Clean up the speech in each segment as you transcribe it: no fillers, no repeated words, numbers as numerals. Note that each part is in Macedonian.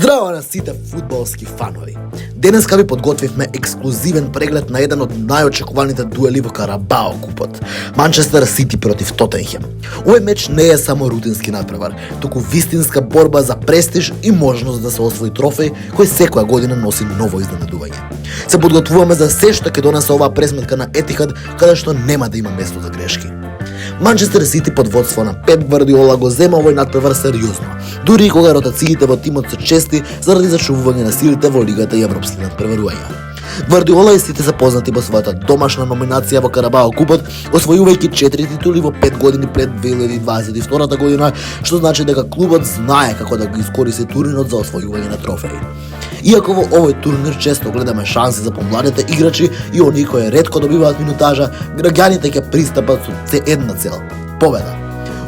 Здраво на сите фудбалски фанови. Денеска ви подготвивме ексклузивен преглед на еден од најочекуваните дуели во Карабао купот. Манчестер Сити против Тотенхем. Овој меч не е само рутински надпревар, туку вистинска борба за престиж и можност да се освои трофеј кој секоја година носи ново изненадување. Се подготвуваме за се што ќе донесе оваа пресметка на Етихад, каде што нема да има место за грешки. Манчестер Сити под водство на Пеп Гвардиола го зема овој надпревар сериозно, дури и кога ротациите во тимот се чести заради зачувување на силите во лигата и европски надпреварувања. Гвардиола и Сити се познати по својата домашна номинација во Карабао купот, освојувајќи 4 титули во 5 години пред 2022 година, што значи дека клубот знае како да го искористи турнирот за освојување на трофеи. Иако во овој турнир често гледаме шанси за помладите играчи и оние кои ретко добиваат минутажа, граѓаните ќе пристапат со една цел – победа.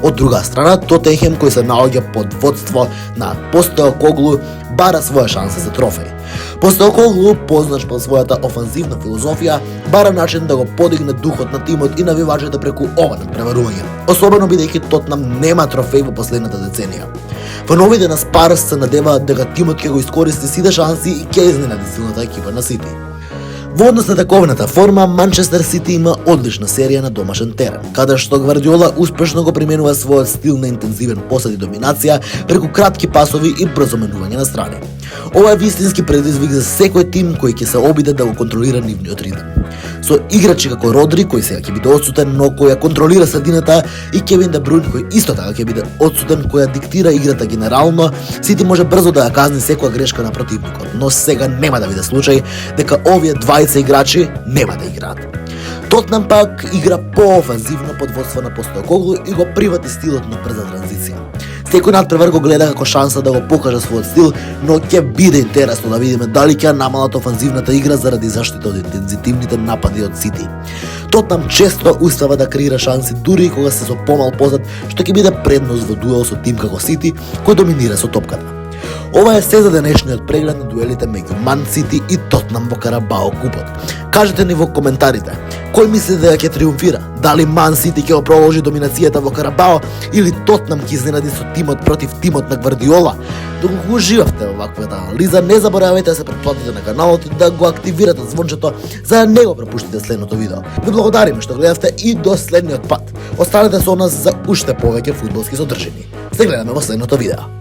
Од друга страна, Тотенхем кој се наоѓа под водство на Постекоглу бара своја шанса за трофеј. Постекоглу, познат по својата офанзивна филозофија, бара начин да го подигне духот на тимот и навивачите преку ова надпреварување, особено бидејќи Тотнам нема трофеј во последната деценија. Фановите на Спарс се надеваат дека тимот ќе го искористи сите шанси и ќе изненади силната екипа на Сити. Во однос на таковната форма, Манчестер Сити има одлична серија на домашен терен, каде што Гвардиола успешно го применува својот стил на интензивен посед и доминација преку кратки пасови и брзо менување на страни. Ова е вистински предизвик за секој тим кој ќе се обиде да го контролира нивниот ритм. Со играчи како Родри, кој сега ќе биде отсутен, но кој ја контролира средината, и Кевин Де Брујн, кој исто така ќе биде отсутен, кој ја диктира играта генерално, Сити може брзо да ја казни секоја грешка на противникот, но сега нема да биде случај дека овие двајца играчи нема да играат. Тотнам пак игра поофанзивно под водство на Постекоглу и го привати стилот на брза транзиција. Секој надпревар го гледа како шанса да го покаже својот стил, но ќе биде интересно да видиме дали ќе намалат офанзивната игра заради заштита од интензитивните напади од Сити. Тотнам често успева да креира шанси дури и кога се со помал позад, што ќе биде предност во дуел со тим како Сити, кој доминира со топката. Ова е се за денешниот преглед на дуелите меѓу Ман Сити и Тотнам во Карабао купот. Кажете ни во коментарите, кој мислите дека ќе триумфира? Дали Ман Сити ќе продолжи доминацијата во Карабао или Тотнам ќе изненади со тимот против тимот на Гвардиола? Доколку уживавте во ваквата анализа, не заборавајте да се претплатите на каналот и да го активирате звончето за да не го пропуштите следното видео. Ви благодариме што гледавте и до следниот пат. Останете со нас за уште повеќе фудбалски содржини. Се гледаме во следното видео.